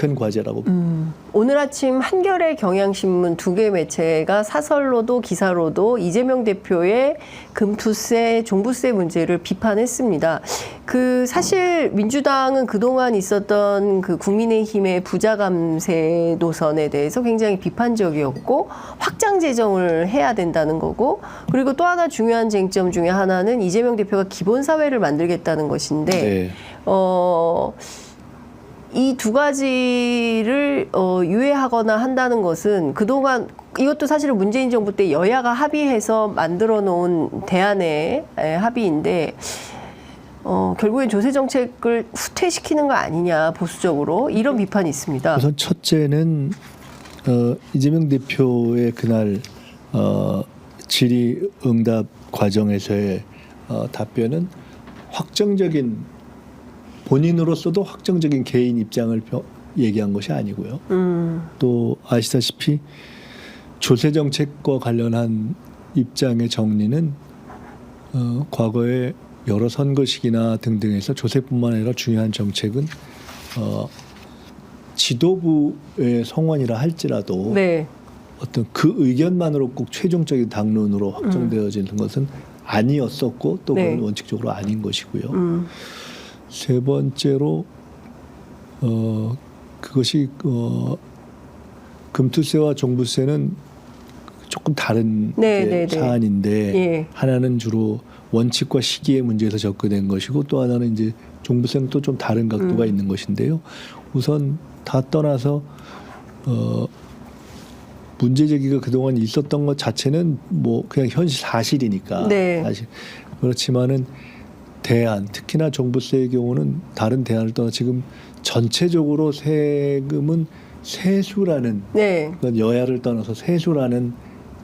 큰 과제라고 봅니다. 오늘 아침 한겨레 경향신문 두 개 매체가 사설로도 기사로도 이재명 대표의 금투세, 종부세 문제를 비판했습니다. 사실 민주당은 그동안 있었던 국민의힘의 부자 감세 노선에 대해서 굉장히 비판적이었고 확장 재정을 해야 된다는 거고, 그리고 또 하나 중요한 쟁점 중에 하나는 이재명 대표가 기본사회를 만들겠다는 것인데 네. 이 두 가지를 유예하거나 한다는 것은 그동안 이것도 사실은 문재인 정부 때 여야가 합의해서 만들어 놓은 대안의 합의인데 결국엔 조세 정책을 후퇴시키는 거 아니냐, 보수적으로 이런 비판이 있습니다. 우선 첫째는 이재명 대표의 그날 질의응답 과정에서의 답변은 확정적인, 본인으로서도 확정적인 개인 입장을 얘기한 것이 아니고요. 또 아시다시피 조세 정책과 관련한 입장의 정리는 과거에 여러 선거식이나 등등에서 조세뿐만 아니라 중요한 정책은 지도부의 성원이라 할지라도 네. 어떤 그 의견만으로 꼭 최종적인 당론으로 확정되어지는 것은 아니었었고 또 그건 네. 원칙적으로 아닌 것이고요. 세 번째로 그것이 금투세와 종부세는 조금 다른 사안인데 예. 하나는 주로 원칙과 시기의 문제에서 접근된 것이고 또 하나는 이제 종부세는 또 좀 다른 각도가 있는 것인데요. 우선 다 떠나서 문제 제기가 그동안 있었던 것 자체는 뭐 그냥 현실 사실이니까 네. 사실 그렇지만은 대안, 특히나 종부세의 경우는 다른 대안을 떠나 지금 전체적으로 세금은 세수라는, 네. 그건 여야를 떠나서 세수라는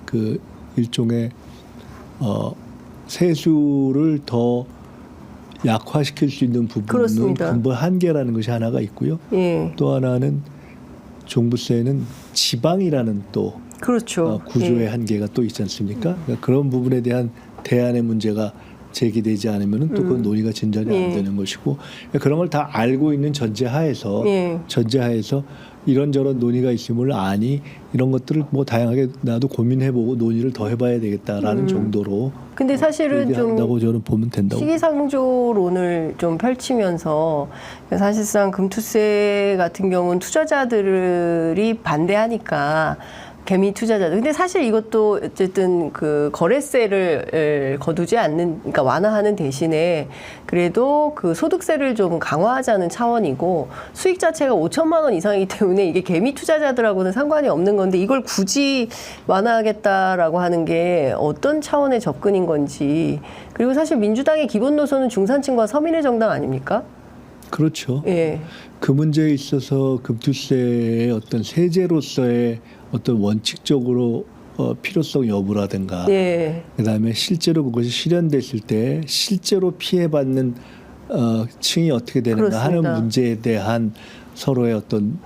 그 일종의 세수를 더 약화시킬 수 있는 부분은 그렇습니다. 근본 한계라는 것이 하나가 있고요. 예. 또 하나는 종부세는 지방이라는 또 그렇죠. 구조의 예. 한계가 또 있지 않습니까? 그러니까 그런 부분에 대한 대안의 문제가 제기되지 않으면 또 그건 논의가 진전이 안 되는 것이고, 그런 걸 다 알고 있는 전제하에서 이런저런 논의가 있음을 아니 이런 것들을 뭐 다양하게 나도 고민해보고 논의를 더 해봐야 되겠다라는 정도로 근데 사실은 좀 얘기한다고 저는 보면 된다고. 시기상조론을 좀 펼치면서 사실상 금투세 같은 경우는 투자자들이 반대하니까 개미 투자자들. 근데 사실 이것도 어쨌든 거래세를 거두지 않는, 그러니까 완화하는 대신에 그래도 소득세를 좀 강화하자는 차원이고, 수익 자체가 5천만 원 이상이기 때문에 이게 개미 투자자들하고는 상관이 없는 건데 이걸 굳이 완화하겠다라고 하는 게 어떤 차원의 접근인 건지. 그리고 사실 민주당의 기본 노선은 중산층과 서민의 정당 아닙니까? 그렇죠. 예. 그 문제에 있어서 금투세의 어떤 세제로서의 어떤 원칙적으로 필요성 여부라든가, 예. 그다음에 실제로 그것이 실현됐을 때 실제로 피해받는 층이 어떻게 되는가 그렇습니다. 하는 문제에 대한 서로의 어떤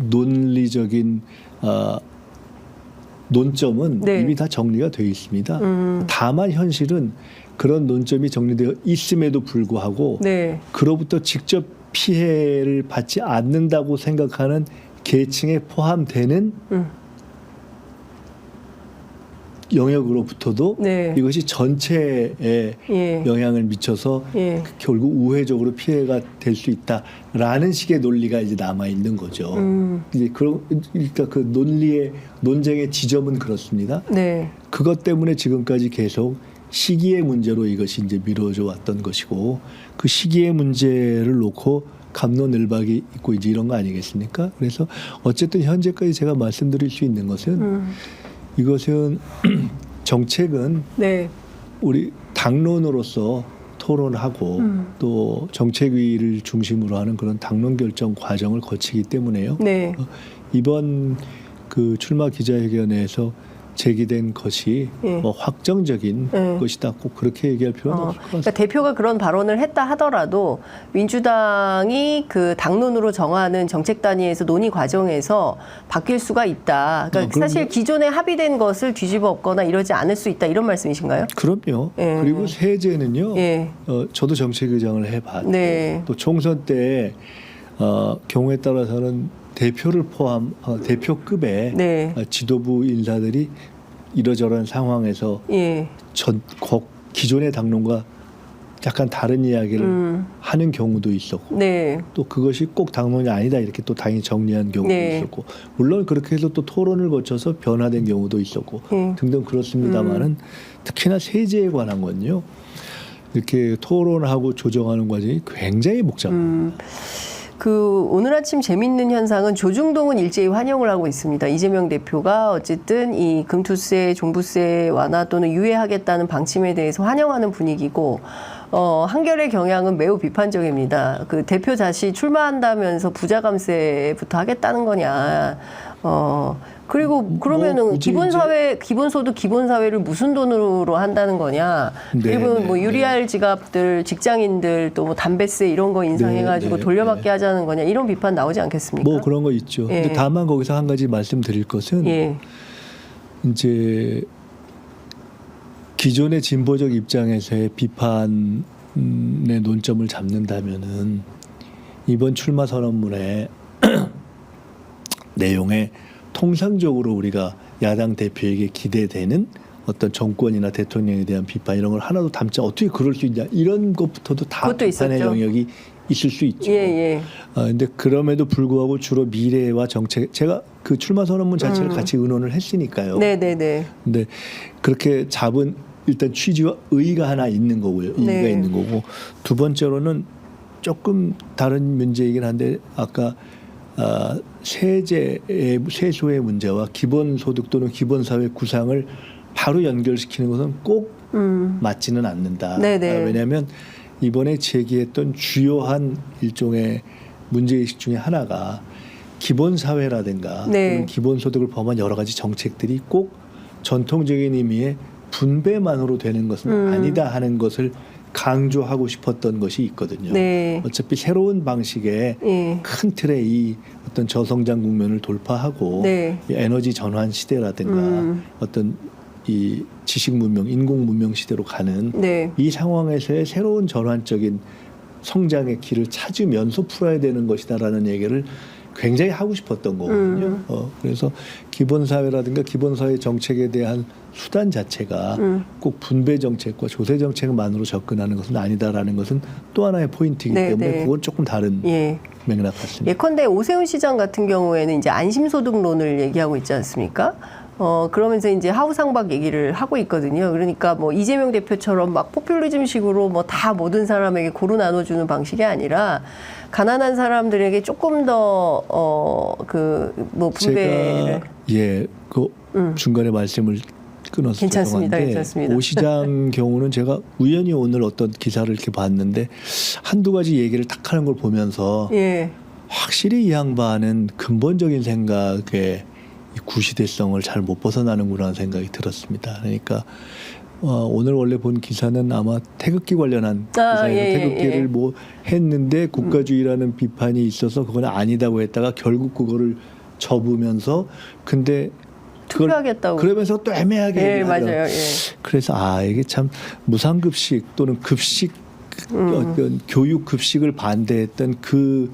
논리적인 논점은 네. 이미 다 정리가 되어 있습니다. 다만 현실은 그런 논점이 정리되어 있음에도 불구하고 네. 그로부터 직접 피해를 받지 않는다고 생각하는 계층에 포함되는 영역으로부터도 네. 이것이 전체에 예. 영향을 미쳐서 예. 결국 우회적으로 피해가 될 수 있다라는 식의 논리가 이제 남아 있는 거죠. 이제 그러니까 그 논쟁의 지점은 그렇습니다. 네. 그것 때문에 지금까지 계속 시기의 문제로 이것이 이제 미뤄져 왔던 것이고, 그 시기의 문제를 놓고 갑론을박이 있고 이제 이런 거 아니겠습니까? 그래서 어쨌든 현재까지 제가 말씀드릴 수 있는 것은 이것은 정책은 네. 우리 당론으로서 토론하고 또 정책위를 중심으로 하는 그런 당론 결정 과정을 거치기 때문에요. 네. 이번 출마 기자회견에서 제기된 것이 뭐 확정적인 것이다, 꼭 그렇게 얘기할 필요는 없을 것 같습니다. 그러니까 대표가 그런 발언을 했다 하더라도 민주당이 당론으로 정하는 정책 단위에서 논의 과정에서 바뀔 수가 있다. 그러니까 사실 기존에 합의된 것을 뒤집어 엎거나 이러지 않을 수 있다, 이런 말씀이신가요? 그럼요. 그리고 세제는요. 저도 정책의장을 해봤고 네. 또 총선 때 경우에 따라서는 대표를 포함 대표급의 네. 지도부 인사들이 이러저러한 상황에서 예. 기존의 당론과 약간 다른 이야기를 하는 경우도 있었고 네. 또 그것이 꼭 당론이 아니다 이렇게 또 당연히 정리한 경우도 네. 있었고 물론 그렇게 해서 또 토론을 거쳐서 변화된 경우도 있었고 등등 그렇습니다만은 특히나 세제에 관한 건요 이렇게 토론하고 조정하는 과정이 굉장히 복잡합니다. 오늘 아침 재밌는 현상은 조중동은 일제히 환영을 하고 있습니다. 이재명 대표가 어쨌든 이 금투세, 종부세 완화 또는 유예하겠다는 방침에 대해서 환영하는 분위기고, 한겨레 경향은 매우 비판적입니다. 그 대표 다시 출마한다면서 부자 감세부터 하겠다는 거냐. 그리고 그러면은 기본소득 기본사회를 무슨 돈으로 한다는 거냐. 그리고 뭐 유리알 지갑들, 직장인들 또 뭐 담배세 이런 거 인상해가지고 돌려받게 하자는 거냐. 이런 비판 나오지 않겠습니까? 뭐 그런 거 있죠. 예. 근데 다만 거기서 한 가지 말씀드릴 것은 예. 이제 기존의 진보적 입장에서의 비판의 논점을 잡는다면은 이번 출마 선언문의 내용에 통상적으로 우리가 야당 대표에게 기대되는 어떤 정권이나 대통령에 대한 비판 이런 걸 하나도 담지 어떻게 그럴 수 있냐 이런 것부터도 다 비판의 있었죠. 영역이 있을 수 있죠. 예. 근데 그럼에도 불구하고 주로 미래와 정책 제가 그 출마 선언문 자체를 같이 의논을 했으니까요. 네네네. 근데 그렇게 잡은 일단 취지와 의의가 하나 있는 거고요. 의의가 네. 있는 거고 두 번째로는 조금 다른 문제이긴 한데 아까 세소의 문제와 기본소득 또는 기본사회 구상을 바로 연결시키는 것은 꼭 맞지는 않는다. 네네. 왜냐하면 이번에 제기했던 주요한 일종의 문제의식 중에 하나가 기본사회라든가 네. 또는 기본소득을 포함한 여러 가지 정책들이 꼭 전통적인 의미의 분배만으로 되는 것은 아니다 하는 것을 강조하고 싶었던 것이 있거든요. 네. 어차피 새로운 방식의 예. 큰 틀의 이 어떤 저성장 국면을 돌파하고 네. 이 에너지 전환 시대라든가 어떤 이 지식 문명, 인공 문명 시대로 가는 네. 이 상황에서의 새로운 전환적인 성장의 길을 찾으면서 풀어야 되는 것이다라는 얘기를 굉장히 하고 싶었던 거거든요. 그래서 기본사회라든가 기본사회 정책에 대한 수단 자체가 꼭 분배 정책과 조세 정책만으로 접근하는 것은 아니다라는 것은 또 하나의 포인트이기 네, 때문에 네. 그건 조금 다른 예. 맥락 같습니다. 예컨대 오세훈 시장 같은 경우에는 이제 안심소득론을 얘기하고 있지 않습니까? 그러면서 이제 하우상박 얘기를 하고 있거든요. 그러니까 뭐 이재명 대표처럼 막 포퓰리즘식으로 뭐 다 모든 사람에게 고루 나눠주는 방식이 아니라 가난한 사람들에게 조금 더 뭐 분배를 제가 중간에 말씀을 끊어서 괜찮습니다. 죄송한데 괜찮습니다. 오 시장 경우는 제가 우연히 오늘 어떤 기사를 이렇게 봤는데 한두 가지 얘기를 탁 하는 걸 보면서 예. 확실히 이 양반은 근본적인 생각에 이 구시대성을 잘 못 벗어나는구나 하는 생각이 들었습니다. 그러니까 오늘 원래 본 기사는 아마 태극기 관련한 기사예요. 예, 태극기를 예. 뭐 했는데 국가주의라는 비판이 있어서 그건 아니다고 했다가 결국 그거를 접으면서 근데 그걸 투표하겠다고. 그러면서 또 애매하게 예, 얘기하더라고요. 맞아요. 예. 그래서 이게 참 무상급식 또는 급식 어떤 교육 급식을 반대했던 그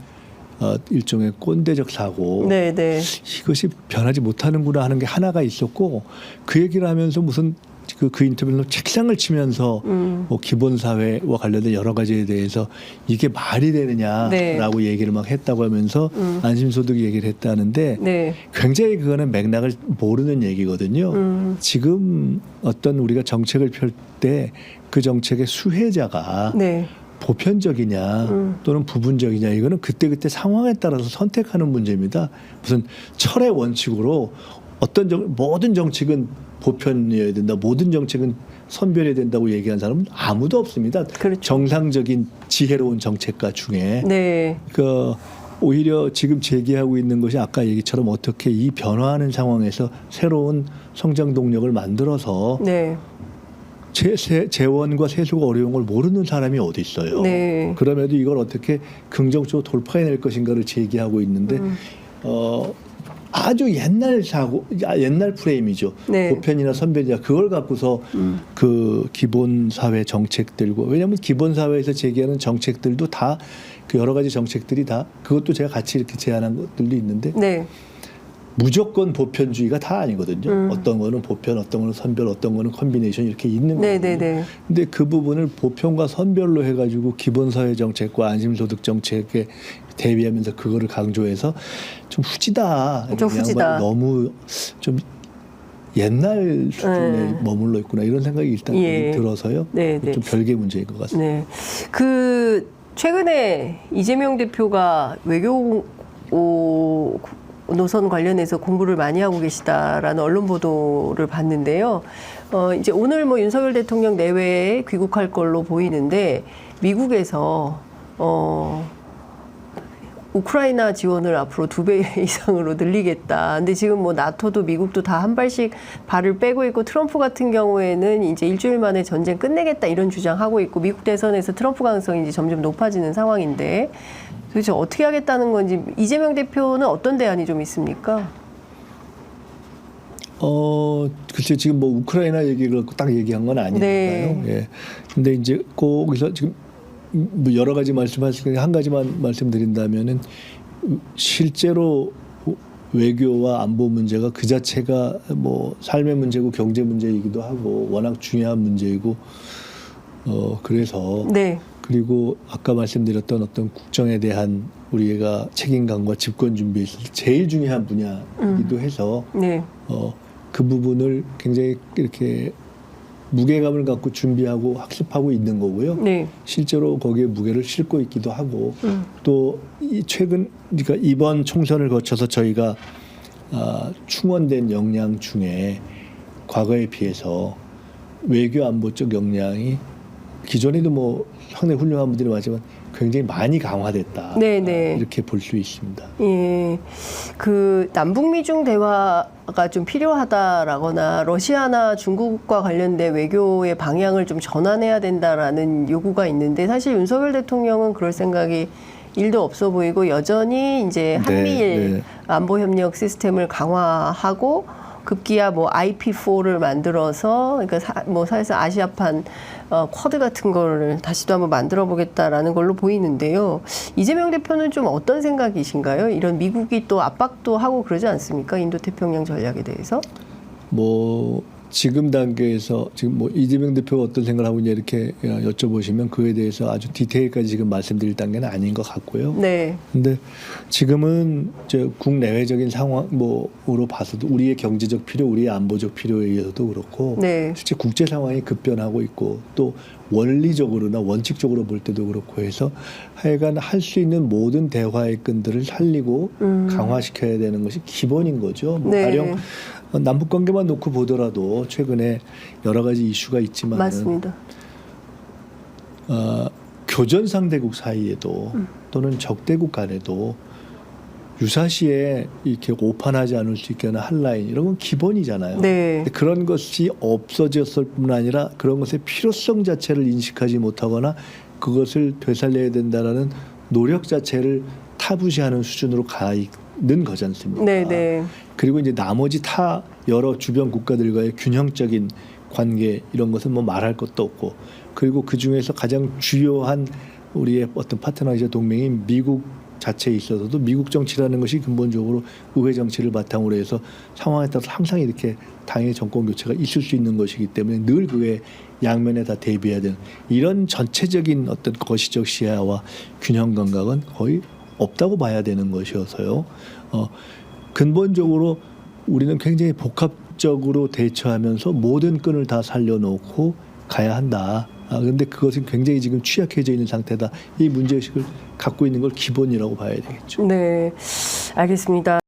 일종의 꼰대적 사고 네, 네. 이것이 변하지 못하는구나 하는 게 하나가 있었고 그 얘기를 하면서 무슨 그 인터뷰로 책상을 치면서 뭐 기본사회와 관련된 여러 가지에 대해서 이게 말이 되느냐라고 네. 얘기를 막 했다고 하면서 안심소득 얘기를 했다는데 네. 굉장히 그거는 맥락을 모르는 얘기거든요. 지금 어떤 우리가 정책을 펼 때 그 정책의 수혜자가 네. 보편적이냐 또는 부분적이냐 이거는 그때그때 상황에 따라서 선택하는 문제입니다. 무슨 철의 원칙으로 모든 정책은 보편이어야 된다. 모든 정책은 선별해야 된다고 얘기한 사람은 아무도 없습니다. 그렇죠. 정상적인 지혜로운 정책가 중에. 네. 그러니까 오히려 지금 제기하고 있는 것이 아까 얘기처럼 어떻게 이 변화하는 상황에서 새로운 성장 동력을 만들어서 네. 재원과 세수가 어려운 걸 모르는 사람이 어디 있어요. 네. 그럼에도 이걸 어떻게 긍정적으로 돌파해낼 것인가를 제기하고 있는데 아주 옛날 옛날 프레임이죠. 네. 보편이나 선별이나 그걸 갖고서 그 기본 사회 정책들고 왜냐하면 기본 사회에서 제기하는 정책들도 다 그 여러 가지 정책들이 다 그것도 제가 같이 이렇게 제안한 것들도 있는데 네. 무조건 보편주의가 다 아니거든요. 어떤 거는 보편, 어떤 거는 선별, 어떤 거는 컨비네이션 이렇게 있는 거예요. 네네네. 근데 그 부분을 보편과 선별로 해가지고 기본사회 정책과 안심소득 정책에 대비하면서 그거를 강조해서 좀 후지다. 좀 후지다. 너무 좀 옛날 수준에 머물러 있구나 이런 생각이 일단 예. 들어서요. 네네. 좀 별개 문제인 것 같습니다. 네. 그 최근에 이재명 대표가 외교 노선 관련해서 공부를 많이 하고 계시다라는 언론 보도를 봤는데요. 이제 오늘 뭐 윤석열 대통령 내외에 귀국할 걸로 보이는데 미국에서 우크라이나 지원을 앞으로 2배 이상으로 늘리겠다. 근데 지금 뭐 나토도 미국도 다 한 발씩 발을 빼고 있고 트럼프 같은 경우에는 이제 일주일 만에 전쟁 끝내겠다 이런 주장하고 있고 미국 대선에서 트럼프 가능성이 이제 점점 높아지는 상황인데 도대체 어떻게 하겠다는 건지 이재명 대표는 어떤 대안이 좀 있습니까? 글쎄 지금 뭐 우크라이나 얘기를 딱 얘기한 건 아니니까요. 네. 예. 근데 이제 거기서 지금 뭐 여러 가지 말씀하시는데 한 가지만 말씀드린다면은 실제로 외교와 안보 문제가 그 자체가 뭐 삶의 문제고 경제 문제이기도 하고 워낙 중요한 문제이고 그래서 네. 그리고 아까 말씀드렸던 어떤 국정에 대한 우리가 책임감과 집권 준비에 있어서 제일 중요한 분야이기도 해서 네. 그 부분을 굉장히 이렇게 무게감을 갖고 준비하고 학습하고 있는 거고요. 네. 실제로 거기에 무게를 싣고 있기도 하고 또 최근 그러니까 이번 총선을 거쳐서 저희가 충원된 역량 중에 과거에 비해서 외교 안보 쪽 역량이 기존에도 뭐 상당히 훌륭한 분들이 많지만 굉장히 많이 강화됐다. 네네. 이렇게 볼 수 있습니다. 예, 그 남북미중 대화가 좀 필요하다라거나 러시아나 중국과 관련된 외교의 방향을 좀 전환해야 된다라는 요구가 있는데 사실 윤석열 대통령은 그럴 생각이 1도 없어 보이고 여전히 이제 한미일 네. 안보 협력 시스템을 강화하고 급기야 뭐 IP4를 만들어서 그러니까 뭐 사실상 아시아판 쿼드 같은 거를 다시 또 한번 만들어 보겠다라는 걸로 보이는데요. 이재명 대표는 좀 어떤 생각이신가요? 이런 미국이 또 압박도 하고 그러지 않습니까? 인도 태평양 전략에 대해서? 뭐 지금 단계에서 지금 뭐 이재명 대표가 어떤 생각을 하고 있냐 이렇게 여쭤보시면 그에 대해서 아주 디테일까지 지금 말씀드릴 단계는 아닌 것 같고요. 네. 근데 지금은 이제 국내외적인 상황 뭐로 봐서도 우리의 경제적 필요, 우리의 안보적 필요에 의해서도 그렇고 네. 실제 국제 상황이 급변하고 있고 또 원리적으로나 원칙적으로 볼 때도 그렇고 해서 하여간 할 수 있는 모든 대화의 끈들을 살리고 강화시켜야 되는 것이 기본인 거죠. 뭐 네. 가령 남북 관계만 놓고 보더라도 최근에 여러 가지 이슈가 있지만 맞습니다. 교전 상대국 사이에도 또는 적대국 간에도 유사시에 이렇게 오판하지 않을 수 있게 하는 한라인 이런 건 기본이잖아요. 네. 근데 그런 것이 없어졌을 뿐 아니라 그런 것의 필요성 자체를 인식하지 못하거나 그것을 되살려야 된다라는 노력 자체를 타부시하는 수준으로 가 있는 거지 않습니까? 네네. 그리고 이제 나머지 타 여러 주변 국가들과의 균형적인 관계 이런 것은 뭐 말할 것도 없고 그리고 그 중에서 가장 주요한 우리의 어떤 파트너이자 동맹인 미국 자체에 있어서도 미국 정치라는 것이 근본적으로 우회 정치를 바탕으로 해서 상황에 따라서 항상 이렇게 당의 정권 교체가 있을 수 있는 것이기 때문에 늘 그에 양면에 다 대비해야 되는 이런 전체적인 어떤 거시적 시야와 균형 감각은 거의 없다고 봐야 되는 것이어서요. 근본적으로 우리는 굉장히 복합적으로 대처하면서 모든 끈을 다 살려놓고 가야 한다. 그런데 그것은 굉장히 지금 취약해져 있는 상태다. 이 문제의식을 갖고 있는 걸 기본이라고 봐야 되겠죠. 네. 알겠습니다.